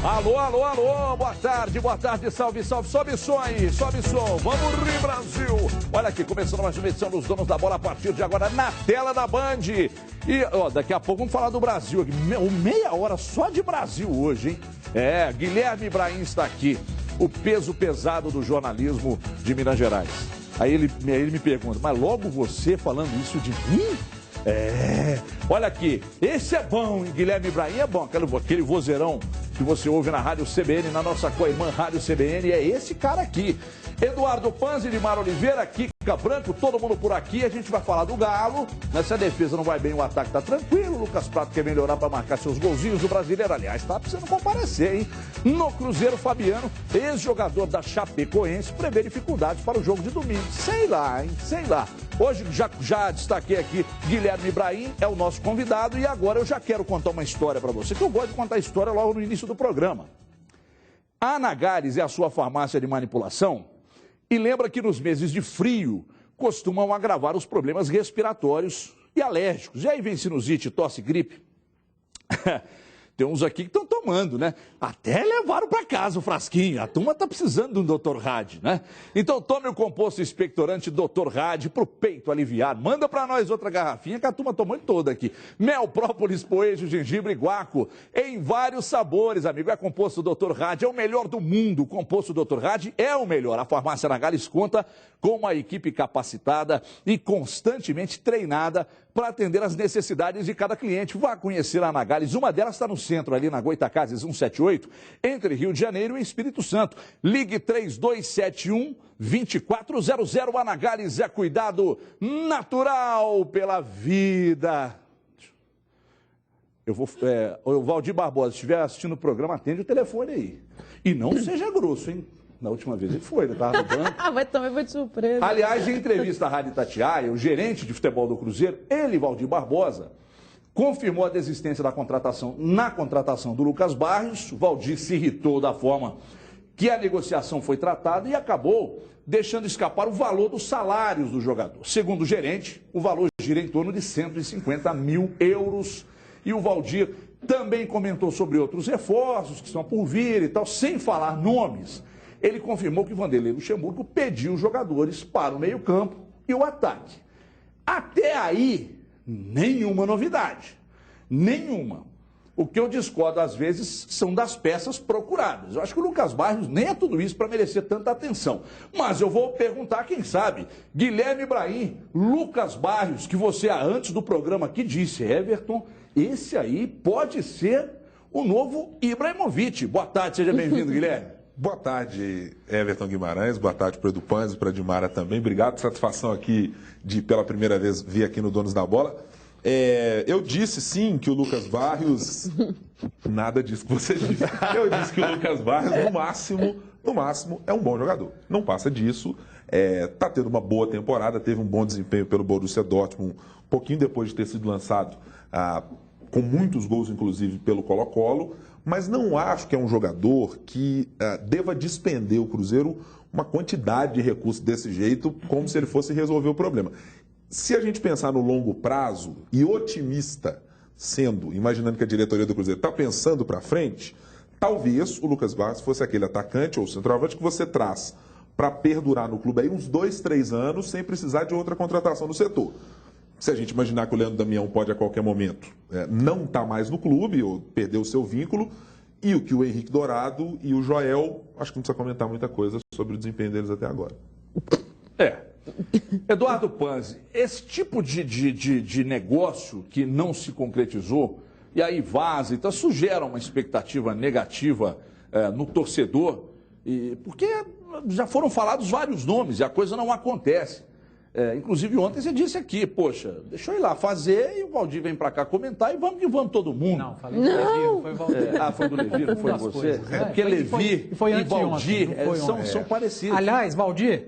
Alô, alô, alô, boa tarde, salve, salve, sobe som aí, sobe som, vamos Rio Brasil. Olha aqui, começando mais uma edição dos Donos da Bola a partir de agora na tela da Band. E, ó, daqui a pouco vamos falar do Brasil aqui, meia hora só de Brasil hoje, hein? É, Guilherme Ibrahim está aqui, o peso pesado do jornalismo de Minas Gerais. Aí ele me pergunta, mas logo você falando isso de mim? É, olha aqui, esse é bom, hein? Guilherme Ibrahim é bom, aquele vozeirão que você ouve na Rádio CBN, na nossa co-irmã Rádio CBN, é esse cara aqui. Eduardo Panzi, Limar Oliveira, Kika Branco, todo mundo por aqui. A gente vai falar do Galo, né? Se a defesa não vai bem, o ataque tá tranquilo. O Lucas Prato quer melhorar para marcar seus golzinhos. O brasileiro, aliás, tá precisando comparecer, hein? No Cruzeiro, Fabiano, ex-jogador da Chapecoense, prevê dificuldades para o jogo de domingo. Sei lá, hein? Sei lá. Hoje já destaquei aqui, Guilherme Ibrahim é o nosso convidado e agora eu já quero contar uma história para você, que eu gosto de contar história logo no início do programa. A Anagares é a sua farmácia de manipulação e lembra que nos meses de frio costumam agravar os problemas respiratórios e alérgicos. E aí vem sinusite, tosse, gripe. Tem uns aqui que estão tomando, né? Até levaram para casa o frasquinho. A turma está precisando de um Dr. Rad, né? Então tome o composto expectorante Dr. Rad para o peito aliviar. Manda para nós outra garrafinha que a turma tomou toda aqui. Mel, própolis, poejo, gengibre e guaco. Em vários sabores, amigo. É composto Dr. Rad, é o melhor do mundo. O composto Dr. Rad é o melhor. A farmácia Anagares conta com uma equipe capacitada e constantemente treinada para atender as necessidades de cada cliente. Vá conhecer a Anagares. Uma delas está no centro, ali na Goitacazes 178, entre Rio de Janeiro e Espírito Santo. Ligue 3271-2400. Anagares é cuidado natural pela vida. O Valdir Barbosa, se estiver assistindo o programa, atende o telefone aí. E não seja grosso, hein? Na última vez ele foi, ele estava no banco. Mas também foi de surpresa. Aliás, em entrevista à Rádio Itatiaia, o gerente de futebol do Cruzeiro, ele, Valdir Barbosa, confirmou a desistência da contratação do Lucas Barrios. O Valdir se irritou da forma que a negociação foi tratada e acabou deixando escapar o valor dos salários do jogador. Segundo o gerente, o valor gira em torno de 150 mil euros. E o Valdir também comentou sobre outros reforços que estão por vir e tal, sem falar nomes. Ele confirmou que Vanderlei Luxemburgo pediu os jogadores para o meio-campo e o ataque. Até aí, nenhuma novidade. Nenhuma. O que eu discordo, às vezes, são das peças procuradas. Eu acho que o Lucas Barrios nem é tudo isso para merecer tanta atenção. Mas eu vou perguntar, quem sabe, Guilherme Ibrahim, Lucas Barrios, que você, antes do programa aqui disse, Everton, esse aí pode ser o novo Ibrahimovic. Boa tarde, seja bem-vindo, Guilherme. Boa tarde, Everton Guimarães. Boa tarde para o Edu Panzi, para a Dimara também. Obrigado, satisfação aqui de, pela primeira vez, vir aqui no Donos da Bola. Eu disse, sim, que o Lucas Barrios... Nada disso que você disse. Eu disse que o Lucas Barrios, no máximo, é um bom jogador. Não passa disso. Está tendo uma boa temporada, teve um bom desempenho pelo Borussia Dortmund, um pouquinho depois de ter sido lançado, com muitos gols, inclusive, pelo Colo-Colo. Mas não acho que é um jogador que deva despender o Cruzeiro uma quantidade de recursos desse jeito, como se ele fosse resolver o problema. Se a gente pensar no longo prazo e otimista imaginando que a diretoria do Cruzeiro está pensando para frente, talvez o Lucas Barrios fosse aquele atacante ou centroavante que você traz para perdurar no clube aí uns 2, 3 anos sem precisar de outra contratação no setor. Se a gente imaginar que o Leandro Damião pode a qualquer momento não estar mais no clube ou perder o seu vínculo, e o que o Henrique Dourado e o Joel, acho que não precisa comentar muita coisa sobre o desempenho deles até agora. Eduardo Panzi, esse tipo de negócio que não se concretizou, e aí vaza, então isso gera uma expectativa negativa no torcedor, porque já foram falados vários nomes e a coisa não acontece. Inclusive ontem você disse aqui, poxa, deixa eu ir lá fazer e o Valdir vem pra cá comentar e vamos que vamos todo mundo. Não, falei do Levi, não foi o Valdir. Foi do Levi, não foi você? Coisas, Porque Levi e Valdir são são parecidos. Aliás, Valdir,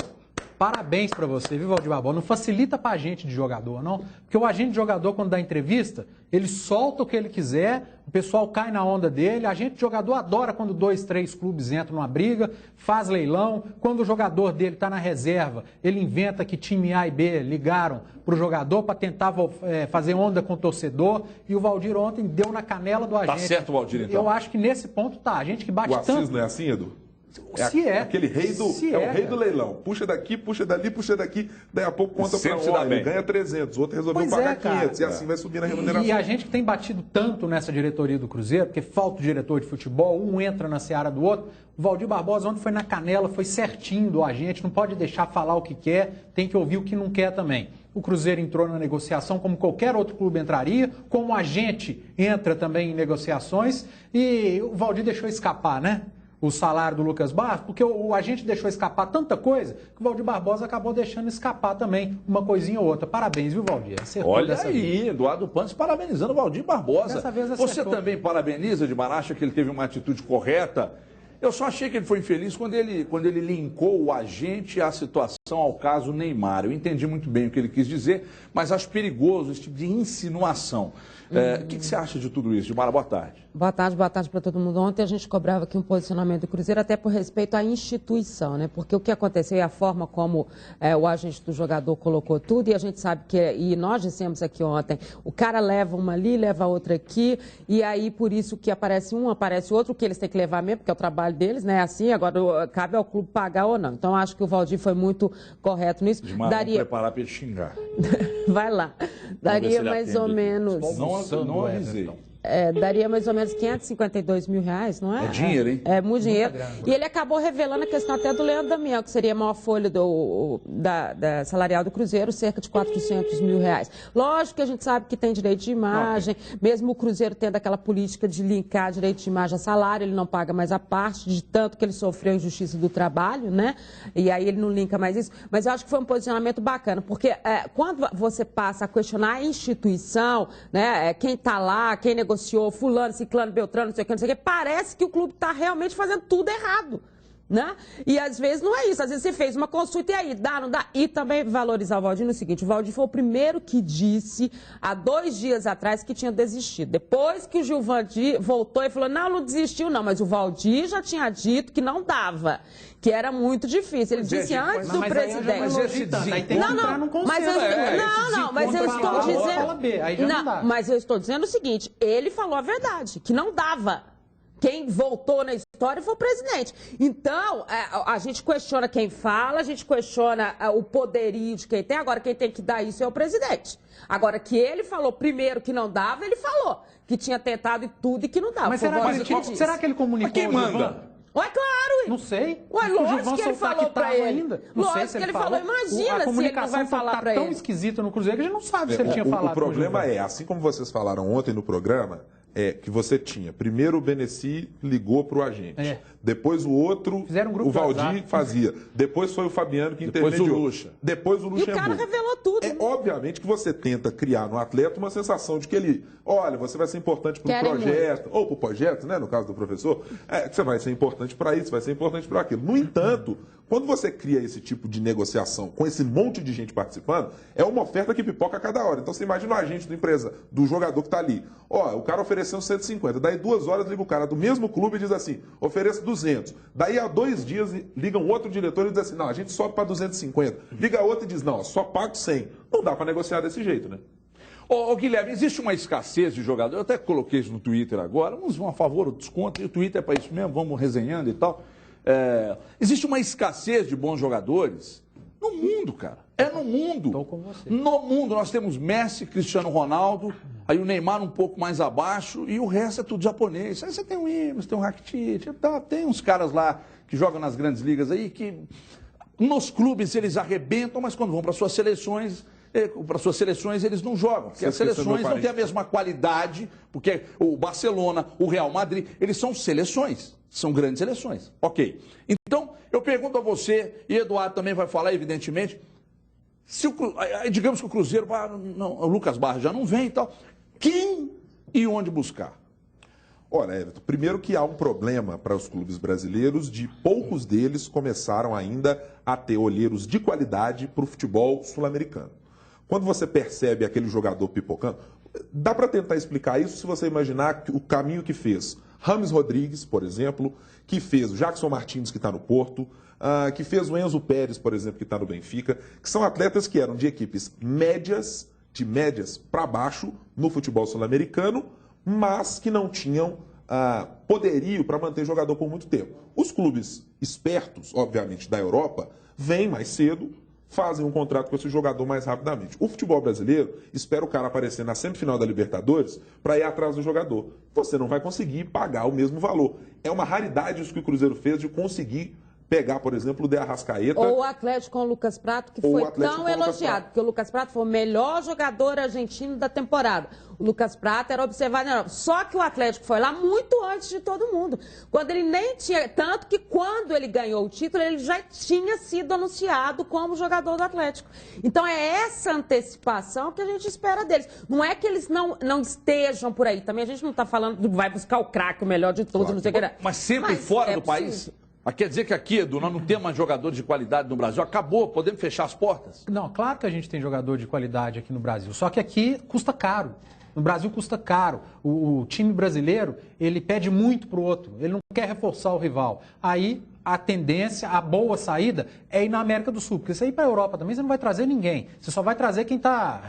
Parabéns para você, viu, Valdir Barbosa? Não facilita para agente de jogador, não. Porque o agente de jogador, quando dá entrevista, ele solta o que ele quiser, o pessoal cai na onda dele. A agente de jogador adora quando 2, 3 clubes entram numa briga, faz leilão. Quando o jogador dele está na reserva, ele inventa que time A e B ligaram para o jogador para tentar fazer onda com o torcedor. E o Valdir ontem deu na canela do agente. Tá certo, Valdir, então. Eu acho que nesse ponto tá. A gente que bate tanto... O Assis não é assim, Edu? Aquele rei do, o rei do leilão. Puxa daqui, puxa dali, puxa daqui. Daí a pouco conta para um, ele ganha 300, o outro resolveu pagar 500 e assim vai subir na remuneração. E a gente que tem batido tanto nessa diretoria do Cruzeiro, porque falta o diretor de futebol, um entra na seara do outro. O Valdir Barbosa ontem foi na canela, foi certinho do agente, não pode deixar falar o que quer, tem que ouvir o que não quer também. O Cruzeiro entrou na negociação como qualquer outro clube entraria, como agente entra também em negociações e o Valdir deixou escapar, né? O salário do Lucas Barros, porque o agente deixou escapar tanta coisa que o Valdir Barbosa acabou deixando escapar também uma coisinha ou outra. Parabéns, viu, Valdir? Acertou. Olha aí, Eduardo Pantes parabenizando o Valdir Barbosa. Dessa vez você também parabeniza, Edmar, acha que ele teve uma atitude correta? Eu só achei que ele foi infeliz quando ele linkou o agente à situação, ao caso Neymar. Eu entendi muito bem o que ele quis dizer, mas acho perigoso esse tipo de insinuação. O que você acha de tudo isso, Edmar? Boa tarde. Boa tarde para todo mundo. Ontem a gente cobrava aqui um posicionamento do Cruzeiro, até por respeito à instituição, né? Porque o que aconteceu e a forma como o agente do jogador colocou tudo, e a gente sabe que, e nós dissemos aqui ontem, o cara leva uma ali, leva outra aqui, e aí por isso que aparece um, aparece outro, que eles têm que levar mesmo, porque é o trabalho deles, né? Assim, agora cabe ao clube pagar ou não. Então acho que o Valdir foi muito correto nisso. Edmar, vamos preparar para ele xingar. Vai lá. Daria mais ou menos... Não avisei. Daria mais ou menos R$552 mil, não é? É dinheiro, hein? É muito dinheiro. E ele acabou revelando a questão até do Leandro Damião, que seria a maior folha da salarial do Cruzeiro, cerca de R$400 mil. Lógico que a gente sabe que tem direito de imagem, mesmo o Cruzeiro tendo aquela política de linkar direito de imagem a salário, ele não paga mais a parte de tanto que ele sofreu injustiça do trabalho, né? E aí ele não linka mais isso. Mas eu acho que foi um posicionamento bacana, porque quando você passa a questionar a instituição, né, quem está lá, quem negociou, fulano, ciclano, beltrano, não sei o que, parece que o clube está realmente fazendo tudo errado, né? E às vezes não é isso, às vezes você fez uma consulta e aí, dá, não dá? E também valorizar o Valdir no seguinte, o Valdir foi o primeiro que disse, há 2 dias atrás, que tinha desistido. Depois que o Gilvandir voltou e falou, não desistiu não, mas o Valdir já tinha dito que não dava, que era muito difícil. Ele disse antes do presidente. Mas eu estou dizendo... Mas eu estou dizendo o seguinte, ele falou a verdade, que não dava. Quem voltou na história foi o presidente. Então, a gente questiona quem fala, a gente questiona o poderio de quem tem. Agora, quem tem que dar isso é o presidente. Agora, que ele falou primeiro que não dava, ele falou que tinha tentado e tudo e que não dava. Mas será que ele comunicou? Quem manda? Ué, claro. Não sei. Ué, lógico que ele falou pra ele. Ainda. Lógico que ele falou. Imagina se ele não vai falar pra ele. A comunicação tá tão esquisita no Cruzeiro que a gente não sabe se ele tinha falado. O problema assim como vocês falaram ontem no programa, que você tinha. Primeiro o Beneci ligou para o agente. Depois o outro, o Valdir fazia. Depois foi o Fabiano que intermediou. Depois o Luxemburgo. E o cara revelou tudo. Obviamente que você tenta criar no atleta uma sensação de que ele, olha, você vai ser importante para o projeto, ou para o projeto, né, no caso do professor, que você vai ser importante para isso, vai ser importante para aquilo. No entanto, quando você cria esse tipo de negociação com esse monte de gente participando, é uma oferta que pipoca a cada hora. Então você imagina o agente da empresa, do jogador que está ali. O cara ofereceu 150, daí 2 horas liga o cara do mesmo clube e diz assim, ofereço 200. Daí há 2 dias liga um outro diretor e diz assim, não, a gente sobe para 250. Liga outro e diz, não, só pago 100. Não dá para negociar desse jeito, né? Guilherme, existe uma escassez de jogador, eu até coloquei isso no Twitter agora, uns vão a favor, outros contra, e o Twitter é para isso mesmo, vamos resenhando e tal. Existe uma escassez de bons jogadores no mundo, cara. No mundo. Estou com você. No mundo. Nós temos Messi, Cristiano Ronaldo, aí o Neymar um pouco mais abaixo e o resto é tudo japonês. Aí você tem o Imes, tem o Rakitic, tem uns caras lá que jogam nas grandes ligas aí que nos clubes eles arrebentam, mas quando vão para suas seleções eles não jogam, porque as seleções não têm a mesma qualidade, porque o Barcelona, o Real Madrid, eles são seleções, são grandes seleções. Ok. Então, eu pergunto a você, e Eduardo também vai falar, evidentemente, digamos que o Cruzeiro, o Lucas Barros já não vem e tal, quem e onde buscar? Olha, Everton, primeiro que há um problema para os clubes brasileiros de poucos deles começaram ainda a ter olheiros de qualidade para o futebol sul-americano. Quando você percebe aquele jogador pipocando, dá para tentar explicar isso se você imaginar o caminho que fez Rames Rodrigues, por exemplo, que fez o Jackson Martins, que está no Porto, que fez o Enzo Pérez, por exemplo, que está no Benfica, que são atletas que eram de equipes médias, de médias para baixo no futebol sul-americano, mas que não tinham poderio para manter jogador por muito tempo. Os clubes espertos, obviamente, da Europa, vêm mais cedo, fazem um contrato com esse jogador mais rapidamente. O futebol brasileiro espera o cara aparecer na semifinal da Libertadores para ir atrás do jogador. Você não vai conseguir pagar o mesmo valor. É uma raridade isso que o Cruzeiro fez de conseguir pegar, por exemplo, o De Arrascaeta. Ou o Atlético com o Lucas Prato, que foi tão elogiado, porque o Lucas Prato foi o melhor jogador argentino da temporada. O Lucas Prato era observado na Europa. Só que o Atlético foi lá muito antes de todo mundo. Quando ele nem tinha... Tanto que quando ele ganhou o título, ele já tinha sido anunciado como jogador do Atlético. Então é essa antecipação que a gente espera deles. Não é que eles não estejam por aí. Também a gente não está falando do vai buscar o craque, o melhor de todos, não sei o que. Mas sempre fora do país? Quer dizer que aqui, Edu, nós não temos mais jogadores de qualidade no Brasil? Acabou, podemos fechar as portas? Não, claro que a gente tem jogador de qualidade aqui no Brasil, só que aqui custa caro. No Brasil custa caro. O time brasileiro, ele pede muito pro outro, ele não quer reforçar o rival. Aí a tendência, a boa saída é ir na América do Sul, porque você ir para a Europa também você não vai trazer ninguém. Você só vai trazer quem está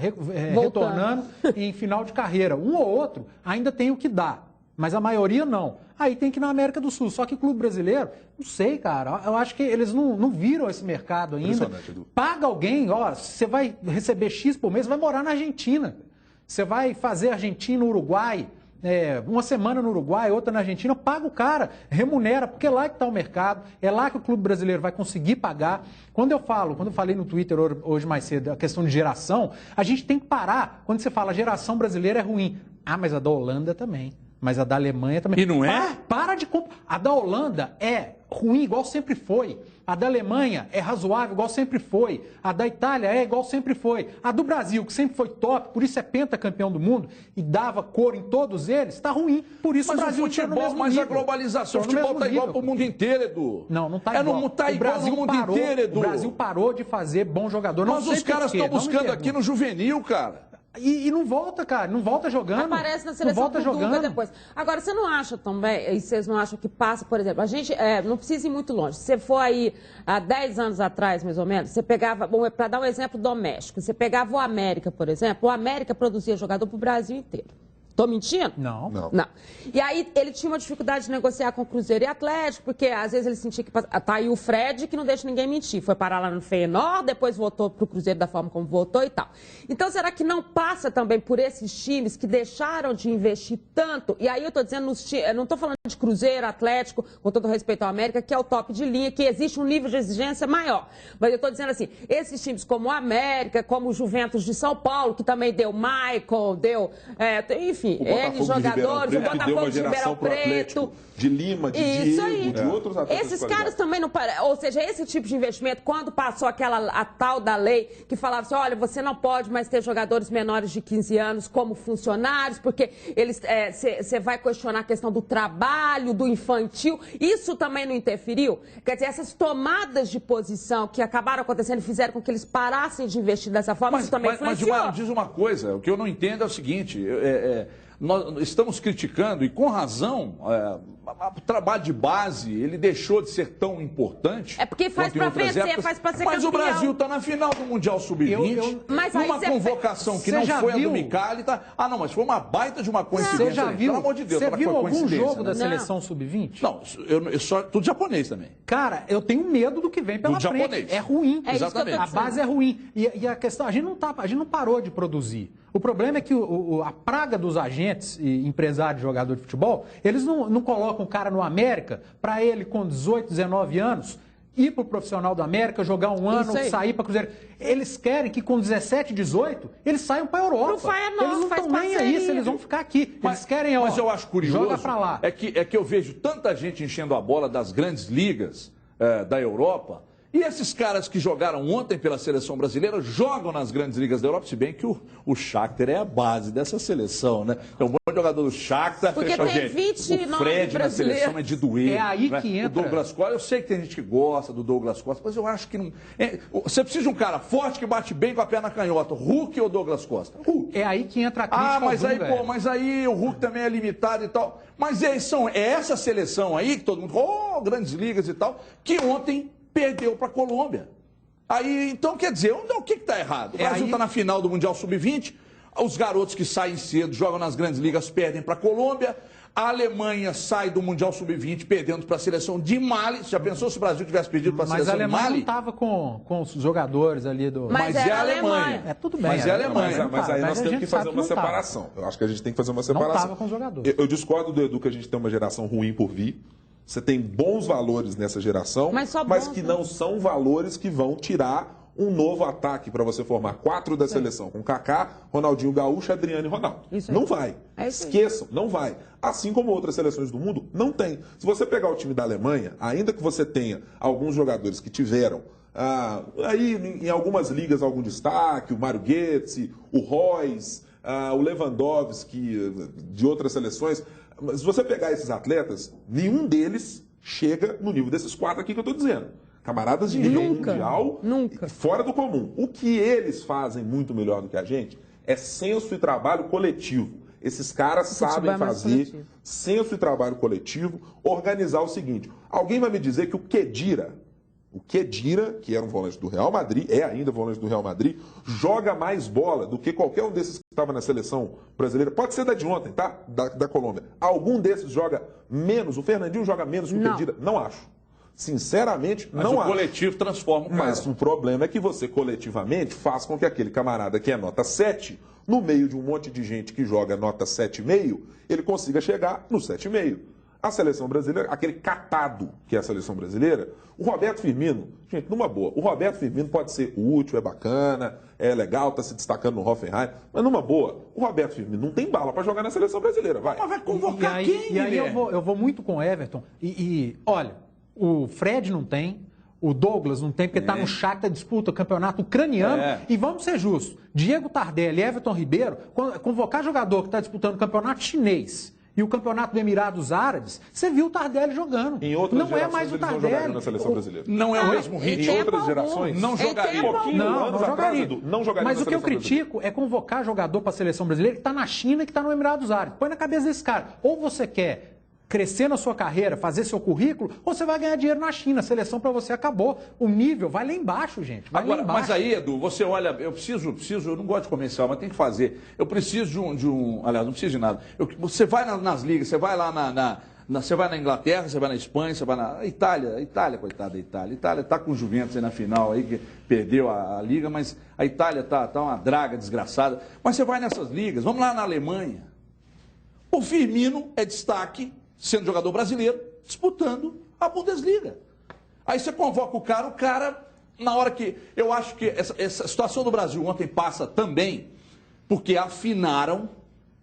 retornando em final de carreira. Um ou outro ainda tem o que dar. Mas a maioria não. Aí tem que ir na América do Sul. Só que o clube brasileiro, não sei, cara. Eu acho que eles não viram esse mercado ainda. Paga alguém, ó, você vai receber X por mês, vai morar na Argentina. Você vai fazer Argentina, Uruguai, uma semana no Uruguai, outra na Argentina, paga o cara, remunera, porque é lá que está o mercado, é lá que o clube brasileiro vai conseguir pagar. Quando eu falei no Twitter hoje mais cedo, a questão de geração, a gente tem que parar. Quando você fala geração brasileira é ruim. Ah, mas a da Holanda também. Mas a da Alemanha também. E não é? Para de comprar. A da Holanda é ruim, igual sempre foi. A da Alemanha é razoável, igual sempre foi. A da Itália é igual sempre foi. A do Brasil, que sempre foi top, por isso é pentacampeão do mundo e dava cor em todos eles, está ruim. Por isso mas o Brasil está no mesmo nível. Mas a globalização, o futebol está igual para o mundo inteiro, Edu. Não está igual. Não está igual no mundo inteiro, Edu. O Brasil parou de fazer bom jogador. Mas os caras estão buscando aqui no juvenil, cara. E não volta, cara, não volta jogando. Aparece na seleção do Dunga depois. Agora, você não acha também, e vocês não acham que passa, por exemplo, a gente não precisa ir muito longe. Se você for aí há 10 anos atrás, mais ou menos, você pegava, para dar um exemplo doméstico, você pegava o América, por exemplo, o América produzia jogador para o Brasil inteiro. Estou mentindo? Não. E aí ele tinha uma dificuldade de negociar com o Cruzeiro e Atlético, porque às vezes ele sentia que... Tá aí o Fred, que não deixa ninguém mentir. Foi parar lá no Feyenoord, depois voltou para o Cruzeiro da forma como voltou e tal. Então, será que não passa também por esses times que deixaram de investir tanto? E aí eu estou dizendo, eu não estou falando de Cruzeiro, Atlético, com todo respeito ao América, que é o top de linha, que existe um nível de exigência maior. Mas eu estou dizendo assim, esses times como o América, como o Juventus de São Paulo, que também deu Michael, deu... enfim, N jogadores, o Botafogo de Ribeirão Preto, de Lima, de Diego, de outros atletas. Esses caras também não param. Ou seja, esse tipo de investimento, quando passou a tal da lei que falava assim, olha, você não pode mais ter jogadores menores de 15 anos como funcionários, porque você vai questionar a questão do trabalho, do infantil. Isso também não interferiu? Quer dizer, essas tomadas de posição que acabaram acontecendo e fizeram com que eles parassem de investir dessa forma, isso também influenciou. Mas diz uma coisa, o que eu não entendo é o seguinte, nós estamos criticando, e com razão, o trabalho de base, ele deixou de ser tão importante. É porque faz para vencer, faz para ser campeão. Mas o Brasil está na final do Mundial Sub-20, numa convocação que não foi a do Micali. Não, mas foi uma baita de uma coincidência. Você já viu? Pelo amor de Deus, você viu algum jogo da né? seleção Sub-20? Não, eu só tudo japonês também. Cara, eu tenho medo do que vem pela frente. Japonês. É ruim. Exatamente. A base é ruim. E a questão, a gente não parou de produzir. O problema é que a praga dos agentes e empresários de jogador de futebol, eles não colocam o cara no América para ele com 18, 19 anos ir para o profissional do América, jogar um ano, sair para Cruzeiro. Eles querem que com 17, 18, eles saiam para a Europa. Eles não estão nem aí se eles vão ficar aqui. Eles querem, mas eu acho curioso, joga para lá. É que eu vejo tanta gente enchendo a bola das grandes ligas da Europa E esses caras que jogaram ontem pela seleção brasileira jogam nas grandes ligas da Europa, se bem que o Shakhtar é a base dessa seleção, né? É um bom jogador do Shakhtar. Porque tem 29 o Fred na seleção é de doer. É aí né? que entra. O Douglas Costa, eu sei que tem gente que gosta do Douglas Costa, mas eu acho que não... você precisa de um cara forte que bate bem com a perna canhota. Hulk ou Douglas Costa? Hulk. É aí que entra a crítica mas ao aí, Dunga, mas aí o Hulk também é limitado e tal. Mas é essa seleção aí, que todo mundo grandes ligas e tal, que ontem perdeu para a Colômbia. Aí, então, quer dizer, o que está errado? O Brasil está na final do Mundial Sub-20, os garotos que saem cedo, jogam nas grandes ligas, perdem para a Colômbia. A Alemanha sai do Mundial Sub-20 perdendo para a seleção de Mali. Você já pensou se o Brasil tivesse perdido para a seleção de Mali? Mas a Alemanha não estava com os jogadores ali do... Mas é a Alemanha. É tudo bem. Mas é a Alemanha. Mas aí nós temos que fazer uma separação. Eu acho que a gente tem que fazer uma separação. Não estava com os jogadores. Eu discordo do Edu que a gente tem uma geração ruim por vir. Você tem bons valores nessa geração, mas que não são valores que vão tirar um novo ataque para você formar 4 da seleção, com Kaká, Ronaldinho Gaúcho, Adriano e Ronaldo. Não vai. Esqueçam, não vai. Assim como outras seleções do mundo, não tem. Se você pegar o time da Alemanha, ainda que você tenha alguns jogadores que tiveram aí em algumas ligas algum destaque, o Mário Götze, o Reus, o Lewandowski, de outras seleções, mas se você pegar esses atletas, nenhum deles chega no nível desses 4 aqui que eu estou dizendo. Camaradas de nível mundial, fora do comum. O que eles fazem muito melhor do que a gente é senso e trabalho coletivo. Esses caras sabem fazer senso e trabalho coletivo, organizar o seguinte. Alguém vai me dizer que o Khedira, que era um volante do Real Madrid, é ainda volante do Real Madrid, joga mais bola do que qualquer um desses que estava na seleção brasileira. Pode ser da de ontem, tá? Da Colômbia. Algum desses joga menos? O Fernandinho joga menos que o Khedira? Não acho. Sinceramente, não acho. Mas o coletivo transforma o cara. Mas o problema é que você, coletivamente, faz com que aquele camarada que é nota 7, no meio de um monte de gente que joga nota 7,5, ele consiga chegar no 7,5. A seleção brasileira, aquele catado que é a seleção brasileira, o Roberto Firmino, gente, numa boa, o Roberto Firmino pode ser útil, é bacana, é legal, está se destacando no Hoffenheim, mas numa boa, o Roberto Firmino não tem bala para jogar na seleção brasileira, vai. Mas vai convocar quem, E aí eu vou muito com o Everton, olha, o Fred não tem, o Douglas não tem, porque está no Shakhtar, disputa o campeonato ucraniano. E vamos ser justos, Diego Tardelli e Everton Ribeiro, convocar jogador que está disputando o campeonato chinês e o campeonato dos Emirados Árabes, você viu o Tardelli jogando. Em outras não é mais o Tardelli na seleção brasileira. Não é o mesmo ritmo. Em outras gerações, não jogaria. Não jogaria. Mas o que eu critico é convocar jogador para a seleção brasileira que está na China e que está no Emirados Árabes. Põe na cabeça desse cara. Ou você quer crescer na sua carreira, fazer seu currículo, ou você vai ganhar dinheiro na China. A seleção para você acabou. O nível vai lá embaixo, gente. Agora, mas aí, Edu, você olha, eu não gosto de comercial, mas tem que fazer. Eu preciso de um aliás, não preciso de nada. Você vai nas ligas, você vai lá você vai na Inglaterra, você vai na Espanha, você vai na Itália, coitada da Itália. A Itália está com o Juventus aí na final, aí, que perdeu a liga, mas a Itália tá uma draga desgraçada. Mas você vai nessas ligas, vamos lá na Alemanha. O Firmino é destaque, sendo jogador brasileiro, disputando a Bundesliga. Aí você convoca o cara, na hora que... Eu acho que essa situação do Brasil ontem passa também porque afinaram,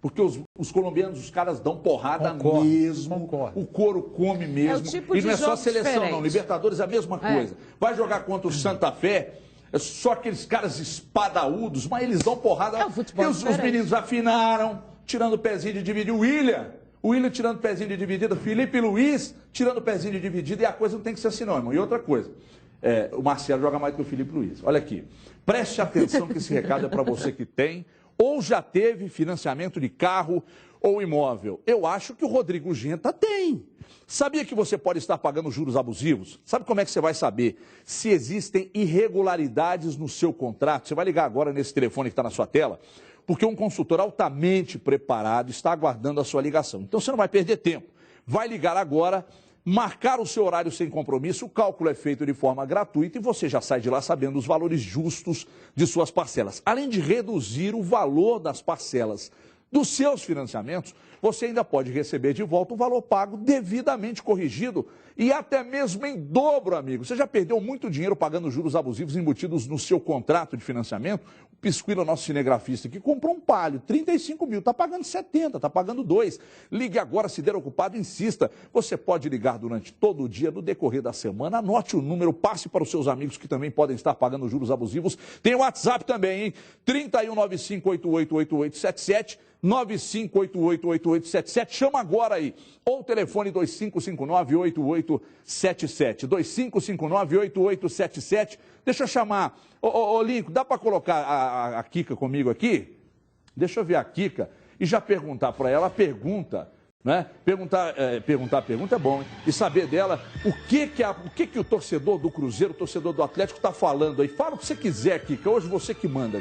porque os colombianos, os caras dão porrada mesmo. O couro come mesmo. É o tipo e não de é só seleção, diferente. não. Libertadores é a mesma coisa. Vai jogar contra o Santa Fé, é só aqueles caras espadaúdos, mas eles dão porrada. O futebol e os meninos afinaram, tirando o pezinho de dividir. O William tirando o pezinho de dividida, Felipe Luiz tirando o pezinho de dividida, e a coisa não tem que ser assim não, irmão. E outra coisa, o Marcelo joga mais do que o Felipe Luiz. Olha aqui, preste atenção que esse recado é para você que tem ou já teve financiamento de carro ou imóvel. Eu acho que o Rodrigo Genta tem. Sabia que você pode estar pagando juros abusivos? Sabe como é que você vai saber se existem irregularidades no seu contrato? Você vai ligar agora nesse telefone que está na sua tela, porque um consultor altamente preparado está aguardando a sua ligação. Então você não vai perder tempo. Vai ligar agora, marcar o seu horário sem compromisso, o cálculo é feito de forma gratuita e você já sai de lá sabendo os valores justos de suas parcelas. Além de reduzir o valor das parcelas dos seus financiamentos, você ainda pode receber de volta o valor pago devidamente corrigido e até mesmo em dobro, amigo. Você já perdeu muito dinheiro pagando juros abusivos embutidos no seu contrato de financiamento? O Pisquila, nosso cinegrafista, que comprou um Palio, 35 mil, está pagando 70, está pagando 2. Ligue agora, se der ocupado, insista. Você pode ligar durante todo o dia, no decorrer da semana. Anote o número, passe para os seus amigos que também podem estar pagando juros abusivos. Tem o WhatsApp também, hein? 3195888877. 95888877, chama agora aí, ou o telefone 2559-8877, 2559-8877, deixa eu chamar, ô Lincoln, dá para colocar a Kika comigo aqui? Deixa eu ver a Kika e já perguntar para ela a pergunta, né? Perguntar é bom, hein? E saber dela o que o torcedor do Cruzeiro, o torcedor do Atlético está falando aí. Fala o que você quiser, Kika, hoje você que manda.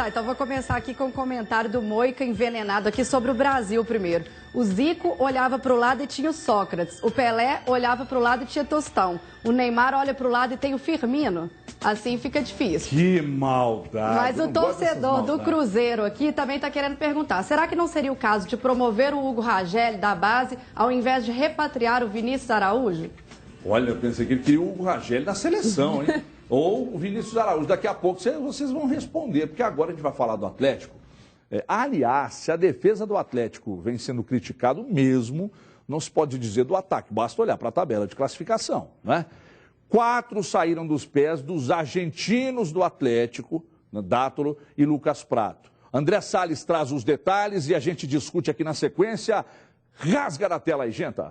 Então vou começar aqui com um comentário do Moica envenenado aqui sobre o Brasil primeiro. O Zico olhava para o lado e tinha o Sócrates. O Pelé olhava para o lado e tinha Tostão. O Neymar olha para o lado e tem o Firmino. Assim fica difícil. Que maldade. Mas o torcedor do Cruzeiro aqui também está querendo perguntar. Será que não seria o caso de promover o Hugo Rangel da base ao invés de repatriar o Vinícius Araújo? Olha, eu pensei que ele queria o Hugo Rangel na seleção, hein? Ou o Vinícius Araújo. Daqui a pouco vocês vão responder, porque agora a gente vai falar do Atlético. Aliás, se a defesa do Atlético vem sendo criticado mesmo, não se pode dizer do ataque, basta olhar para a tabela de classificação, né? 4 saíram dos pés dos argentinos do Atlético, Dátolo e Lucas Prato. André Salles traz os detalhes e a gente discute aqui na sequência. Rasga na tela aí, gente.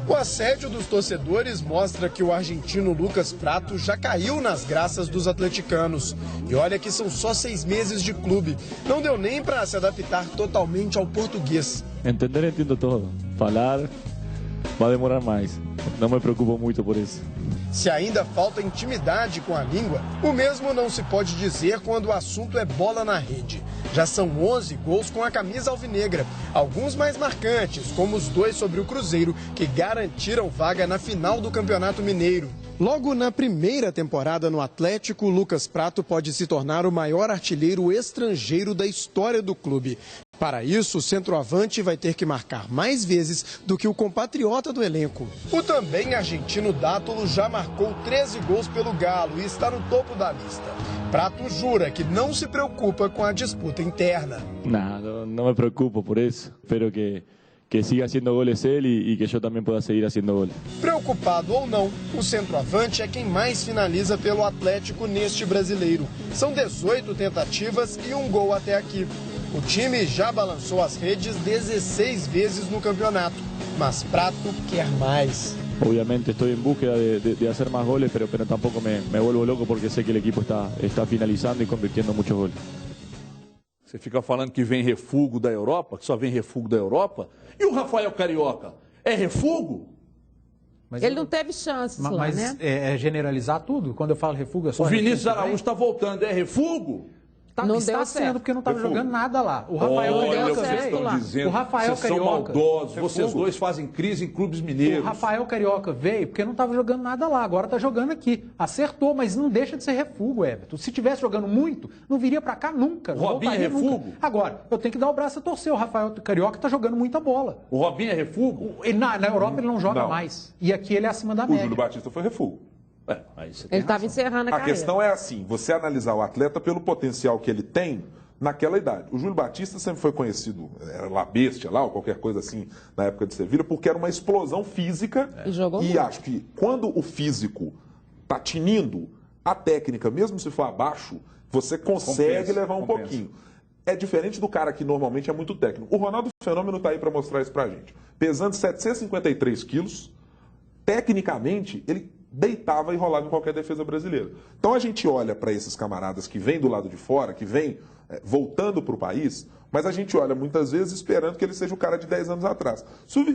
O assédio dos torcedores mostra que o argentino Lucas Prato já caiu nas graças dos atleticanos. E olha que são só 6 meses de clube. Não deu nem para se adaptar totalmente ao português. Entender, entendo todo. Falar vai demorar mais. Não me preocupo muito por isso. Se ainda falta intimidade com a língua, o mesmo não se pode dizer quando o assunto é bola na rede. Já são 11 gols com a camisa alvinegra, alguns mais marcantes, como os 2 sobre o Cruzeiro, que garantiram vaga na final do Campeonato Mineiro. Logo na primeira temporada no Atlético, Lucas Prato pode se tornar o maior artilheiro estrangeiro da história do clube. Para isso, o centroavante vai ter que marcar mais vezes do que o compatriota do elenco. O também argentino Dátolo já marcou 13 gols pelo Galo e está no topo da lista. Prato jura que não se preocupa com a disputa interna. Não me preocupo por isso. Espero que siga haciendo goles ele e que eu também possa seguir haciendo goles. Preocupado ou não, o centroavante é quem mais finaliza pelo Atlético neste brasileiro. São 18 tentativas e 1 gol até aqui. O time já balançou as redes 16 vezes no campeonato, mas Prato quer mais. Obviamente estou em busca de fazer mais goles, pero tampoco me vuelvo louco porque sei que o equipo está finalizando e convirtiendo muitos goles. Você fica falando que vem refúgio da Europa, que só vem refúgio da Europa. E o Rafael Carioca? É refúgio? Mas ele não teve chances lá, mas né? É generalizar tudo? Quando eu falo refúgio, é só o Vinícius Araújo está voltando, é refúgio? Não está deu sendo, certo. porque não estava jogando nada lá. O Rafael Carioca veio. O Rafael Carioca, são maldosos. Vocês dois fazem crise em clubes mineiros. O Rafael Carioca veio porque não estava jogando nada lá. Agora está jogando aqui. Acertou, mas não deixa de ser refúgio, Everton. Se estivesse jogando muito, não viria para cá nunca. O Robinho é refúgio? Agora, eu tenho que dar o braço a torcer. O Rafael Carioca está jogando muita bola. O Robinho é refúgio? Na Europa ele não joga mais. E aqui ele é acima da média. O Júlio Batista foi refúgio. Ele estava encerrando a carreira. A questão é assim, você analisar o atleta pelo potencial que ele tem naquela idade. O Júlio Batista sempre foi conhecido, era La Bestia lá, ou qualquer coisa assim, na época de Sevilha, porque era uma explosão física. E acho que quando o físico está tinindo, a técnica, mesmo se for abaixo, você consegue levar um pouquinho. É diferente do cara que normalmente é muito técnico. O Ronaldo Fenômeno está aí para mostrar isso pra gente. Pesando 753 quilos, tecnicamente, ele deitava e rolava em qualquer defesa brasileira. Então a gente olha para esses camaradas que vêm do lado de fora, que vêm voltando para o país, mas a gente olha muitas vezes esperando que ele seja o cara de 10 anos atrás.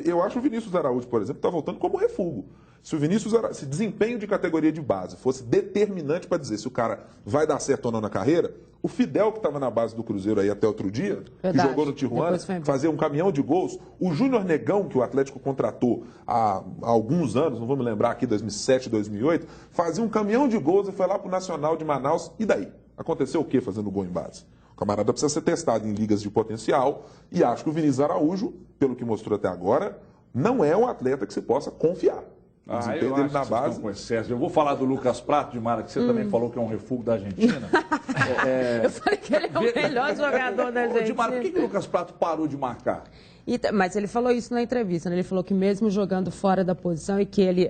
Eu acho o Vinícius Araújo, por exemplo, está voltando como refúgio. Se o Vinícius Araújo, se desempenho de categoria de base fosse determinante para dizer se o cara vai dar certo ou não na carreira, o Fidel, que estava na base do Cruzeiro aí até outro dia, que jogou no Tijuana, fazia um caminhão de gols. O Júnior Negão, que o Atlético contratou há alguns anos, não vou me lembrar aqui, 2007, 2008, fazia um caminhão de gols e foi lá para o Nacional de Manaus. E daí? Aconteceu o quê fazendo gol em base? O camarada precisa ser testado em ligas de potencial e acho que o Vinícius Araújo, pelo que mostrou até agora, não é um atleta que se possa confiar. O desempenho dele na base. Com excesso. Eu vou falar do Lucas Prato, de Mara, que você também falou que é um refúgio da Argentina. Eu falei que ele é o melhor jogador da Argentina. De Mara, por que o Lucas Prato parou de marcar? Mas ele falou isso na entrevista, né? Ele falou que mesmo jogando fora da posição e que ele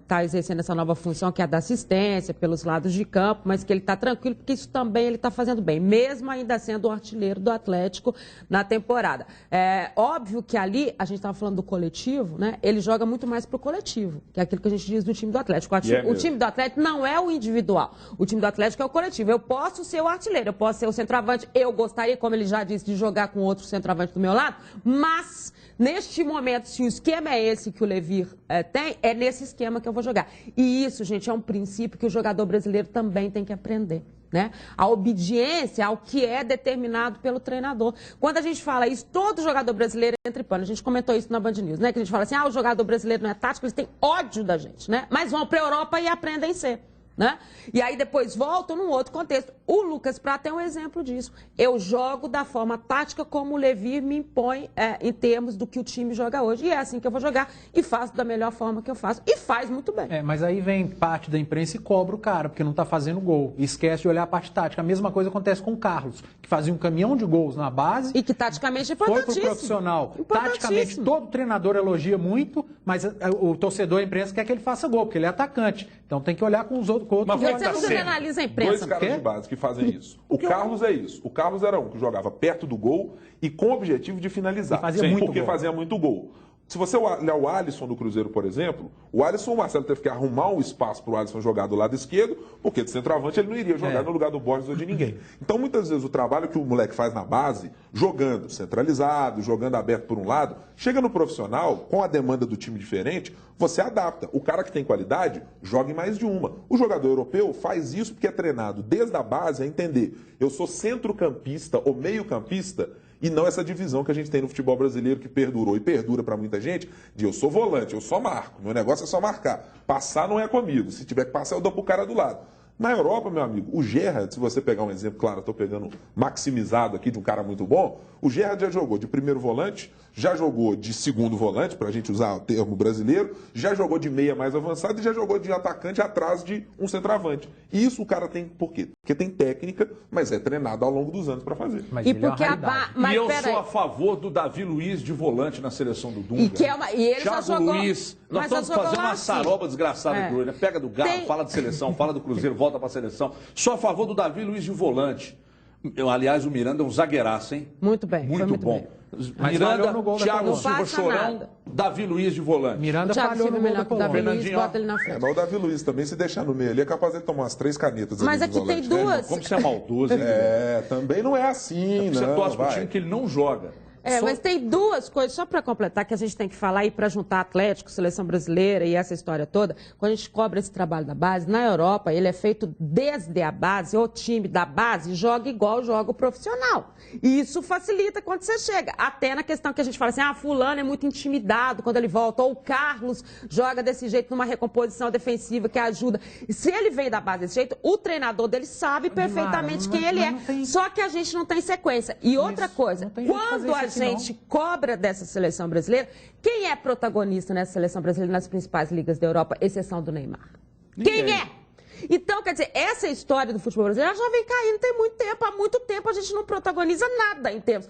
está exercendo essa nova função, que é a da assistência pelos lados de campo, mas que ele está tranquilo, porque isso também ele está fazendo bem, mesmo ainda sendo o artilheiro do Atlético na temporada. É óbvio que ali, a gente estava falando do coletivo, né? Ele joga muito mais pro coletivo, que é aquilo que a gente diz do time do Atlético. O time do Atlético não é o individual, o time do Atlético é o coletivo. Eu posso ser o artilheiro, eu posso ser o centroavante, eu gostaria, como ele já disse, de jogar com outro centroavante do meu lado, mas, neste momento, se o esquema é esse que o Levir tem, é nesse esquema que eu vou jogar. E isso, gente, é um princípio que o jogador brasileiro também tem que aprender, né? A obediência ao que é determinado pelo treinador. Quando a gente fala isso, todo jogador brasileiro entra em pano. A gente comentou isso na Band News, né? Que a gente fala assim, o jogador brasileiro não é tático, eles têm ódio da gente, né? Mas vão para a Europa e aprendem a ser. Né? E aí depois voltam num outro contexto. O Lucas Prato é um exemplo disso. Eu jogo da forma tática como o Levir me impõe em termos do que o time joga hoje. E é assim que eu vou jogar e faço da melhor forma que eu faço. E faz muito bem. Mas aí vem parte da imprensa e cobra o cara, porque não está fazendo gol. E esquece de olhar a parte tática. A mesma coisa acontece com o Carlos, que fazia um caminhão de gols na base. E que taticamente é importantíssimo. Foi pro profissional. Taticamente, todo treinador elogia muito, mas o torcedor, a imprensa, quer que ele faça gol, porque ele é atacante. Então tem que olhar com os outros. Mas você não generaliza a imprensa. Dois caras de base que fazem isso. O Carlos é isso. O Carlos era um que jogava perto do gol e com o objetivo de finalizar. Porque fazia muito gol. Se você olhar o Alisson do Cruzeiro, por exemplo, o Marcelo teve que arrumar um espaço para o Alisson jogar do lado esquerdo, porque de centroavante ele não iria jogar no lugar do Borges ou de ninguém. Então, muitas vezes, o trabalho que o moleque faz na base, jogando centralizado, jogando aberto por um lado, chega no profissional, com a demanda do time diferente, você adapta. O cara que tem qualidade, joga em mais de uma. O jogador europeu faz isso porque é treinado desde a base a entender. Eu sou centrocampista ou meio-campista, e não essa divisão que a gente tem no futebol brasileiro que perdurou e perdura para muita gente, de eu sou volante, eu só marco, meu negócio é só marcar. Passar não é comigo, se tiver que passar eu dou pro cara do lado. Na Europa, meu amigo, o Gerrard, se você pegar um exemplo, claro, eu estou pegando maximizado aqui de um cara muito bom, o Gerrard já jogou de primeiro volante, já jogou de segundo volante, para a gente usar o termo brasileiro, já jogou de meia mais avançado e já jogou de atacante atrás de um centroavante. E isso o cara tem por quê? Porque tem técnica, mas é treinado ao longo dos anos para fazer. Mas e porque e eu sou a favor do Davi Luiz de volante na seleção do Dunga. E ele Thiago já jogou. Luiz, nós estamos fazendo uma saroba desgraçada aqui hoje, né? Pega do Galo, fala de seleção, fala do Cruzeiro, volta para a seleção. Sou a favor do Davi Luiz de volante. Aliás, o Miranda é um zagueiraço, hein? Muito bem. Muito bom. Mas Miranda, no gol Thiago Silva Chorão, Davi Luiz de volante. Miranda falhou no melhor que o Davi Luiz, bota ele na frente. Mas o Davi Luiz também, se deixar no meio, ele é capaz de tomar umas 3 canetas. Mas aqui tem duas. Como você é maldoso, hein? Também não é assim, não. Você torce pro time que ele não joga. Mas tem duas coisas, só para completar, que a gente tem que falar aí para juntar Atlético, Seleção Brasileira e essa história toda. Quando a gente cobra esse trabalho da base, na Europa ele é feito desde a base, o time da base joga igual joga o profissional. E isso facilita quando você chega. Até na questão que a gente fala assim, fulano é muito intimidado quando ele volta, ou o Carlos joga desse jeito numa recomposição defensiva que ajuda. E se ele vem da base desse jeito, o treinador dele sabe perfeitamente quem ele é. Só que a gente não tem sequência. E outra coisa, quando a gente cobra dessa seleção brasileira, quem é protagonista nessa seleção brasileira nas principais ligas da Europa, exceção do Neymar? Quem é? Então, quer dizer, essa história do futebol brasileiro já vem caindo tem muito tempo. Há muito tempo a gente não protagoniza nada em termos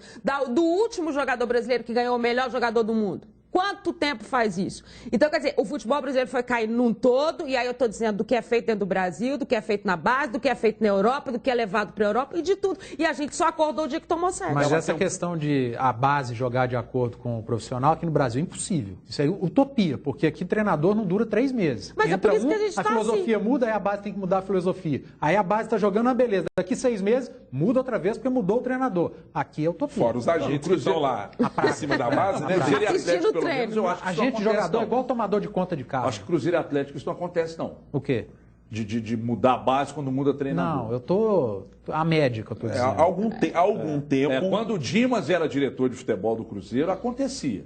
do último jogador brasileiro que ganhou o melhor jogador do mundo. Quanto tempo faz isso? Então, quer dizer, o futebol brasileiro foi caindo num todo, e aí eu estou dizendo do que é feito dentro do Brasil, do que é feito na base, do que é feito na Europa, do que é levado para a Europa e de tudo. E a gente só acordou o dia que tomou certo. Mas essa questão de a base jogar de acordo com o profissional, aqui no Brasil é impossível. Isso é utopia, porque aqui treinador não dura 3 meses. Mas entra é por isso que a gente a filosofia assim. Muda, aí a base tem que mudar a filosofia. Aí a base está jogando uma beleza. Daqui 6 meses, muda outra vez porque mudou o treinador. Aqui é utopia. Fora os agentes que estão lá em cima da base, né? Assistindo o treino. Eu acho que gente jogador é igual tomador de conta de carro. Acho que Cruzeiro e Atlético isso não acontece, não. O quê? De mudar a base quando muda treinador. Não, eu tô... A média que eu tô dizendo. Há algum tempo... Quando o Dimas era diretor de futebol do Cruzeiro, acontecia.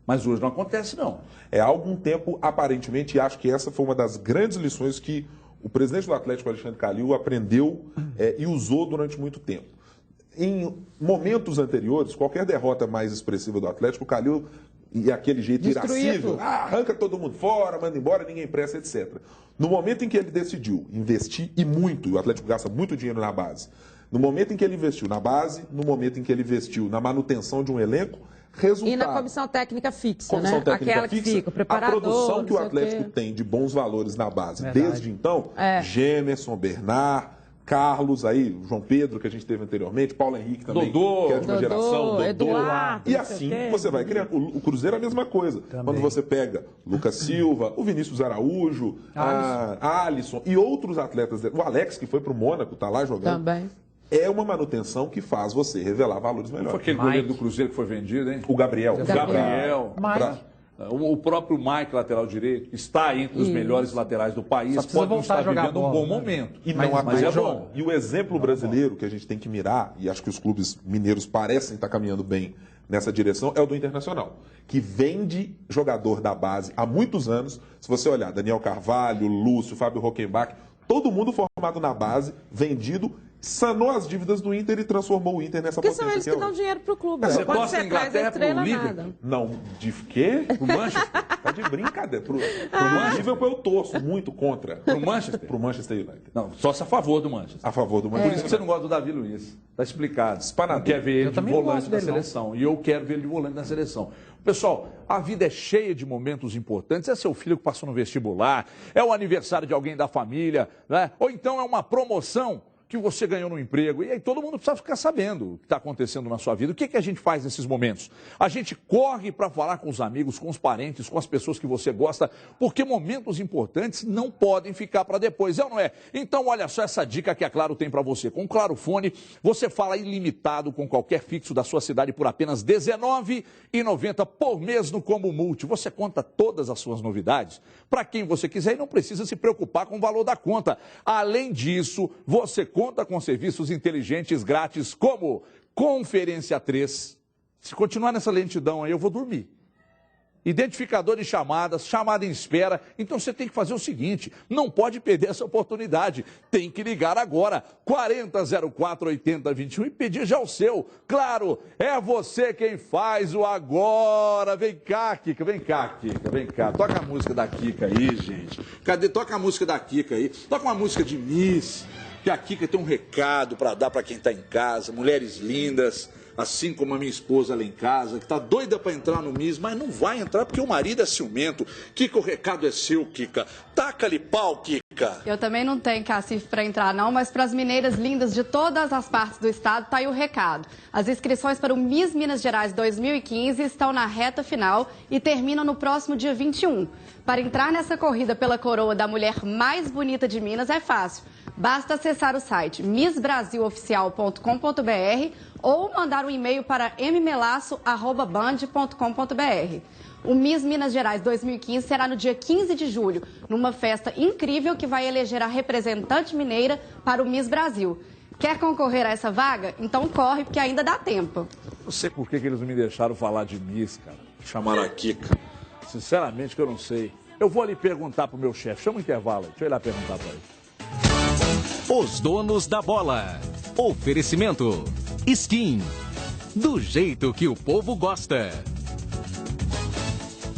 Mas hoje não acontece, não. Há algum tempo, aparentemente, e acho que essa foi uma das grandes lições que o presidente do Atlético, Alexandre Calil, aprendeu e usou durante muito tempo. em momentos anteriores, qualquer derrota mais expressiva do Atlético, o Calil, e aquele jeito irascível, arranca todo mundo fora, manda embora, ninguém presta, etc. No momento em que ele decidiu investir, e muito, e o Atlético gasta muito dinheiro na base, no momento em que ele investiu na base, no momento em que ele investiu na manutenção de um elenco, resultado. E na comissão técnica fixa, comissão né? Técnica Aquela fixa, que fica, o preparador, a produção que o não sei Atlético quê. tem de bons valores na base, Verdade. desde então, Gemerson, Bernard, Carlos, aí, João Pedro, que a gente teve anteriormente, Paulo Henrique também, Dodô, que é de uma geração, Dodô. Eduardo, E não sei assim o quê. você vai criando. O Cruzeiro é a mesma coisa. Também. Quando você pega Lucas Silva, o Vinícius Araújo, a Alisson e outros atletas, o Alex, que foi pro Mônaco, tá lá jogando. Também. É uma manutenção que faz você revelar valores Foi melhores. aquele goleiro do Cruzeiro que foi vendido, hein? O Gabriel. Gabriel. Mike. O próprio Mike, lateral direito, está entre os melhores laterais do país. Só precisa Pode não voltar a estar jogar vivendo um bola, bom né? momento. E não mas é joga. bom. E o exemplo brasileiro que a gente tem que mirar, e acho que os clubes mineiros parecem estar caminhando bem nessa direção, é o do Internacional, que vende jogador da base há muitos anos. Se você olhar, Daniel Carvalho, Lúcio, Fábio Rockenbach, todo mundo formado na base, vendido, sanou as dívidas do Inter e transformou o Inter nessa Porque potência são eles que que é dão hoje. dinheiro pro clube. Você Não pode gosta ser da Inglaterra atrás da estrela, pro Liverpool? nada. Não, de quê? Pro Manchester? Tá de brincadeira. Pro Liverpool eu torço muito contra. Pro Manchester? Pro Manchester United. Não, só se a favor do Manchester. A favor do Por Manchester. isso que você não gosta do Davi Luiz. Tá explicado. Espanador. Não quer ver ele de também não volante gosto na dele, não. seleção. E eu quero ver ele de volante na seleção. Pessoal, a vida é cheia de momentos importantes. É seu filho que passou no vestibular, é o aniversário de alguém da família, né? Ou então é uma promoção que você ganhou no emprego. E aí todo mundo precisa ficar sabendo o que está acontecendo na sua vida. O que, que a gente faz nesses momentos? A gente corre para falar com os amigos, com os parentes, com as pessoas que você gosta, porque momentos importantes não podem ficar para depois, é ou não é? Então, olha só essa dica que a Claro tem para você. Com o Claro Fone, você fala ilimitado com qualquer fixo da sua cidade por apenas R$ 19,90 por mês no Combo Multi. Você conta todas as suas novidades para quem você quiser e não precisa se preocupar com o valor da conta. Além disso, você conta com serviços inteligentes grátis como Conferência 3. Se continuar nessa lentidão aí, eu vou dormir. Identificador de chamadas, chamada em espera. Então você tem que fazer o seguinte, não pode perder essa oportunidade. Tem que ligar agora, 4004-8021 e pedir já o seu. Claro, é você quem faz o agora. Vem cá, Kika, vem cá, Kika, vem cá. Toca a música da Kika aí, gente. Cadê? Toca a música da Kika aí. Toca uma música de Miss, que a Kika tem um recado para dar para quem está em casa. Mulheres lindas, assim como a minha esposa lá em casa, que tá doida para entrar no Miss, mas não vai entrar porque o marido é ciumento. Kika, o recado é seu, Kika. Taca-lhe pau, Kika. Eu também não tenho cacife para entrar não, mas para as mineiras lindas de todas as partes do estado, tá aí o recado. As inscrições para o Miss Minas Gerais 2015 estão na reta final e terminam no próximo dia 21. Para entrar nessa corrida pela coroa da mulher mais bonita de Minas é fácil. Basta acessar o site missbrasiloficial.com.br ou mandar um e-mail para mmelaço@band.com.br. O Miss Minas Gerais 2015 será no dia 15 de julho, numa festa incrível que vai eleger a representante mineira para o Miss Brasil. Quer concorrer a essa vaga? Então corre, porque ainda dá tempo. Não sei por que eles não me deixaram falar de Miss, cara. Chamaram a Kika. Sinceramente que eu não sei. Eu vou ali perguntar pro meu chefe. Chama o intervalo aí. Deixa eu ir lá perguntar pra ele. Os donos da bola. Oferecimento. Skin. Do jeito que o povo gosta.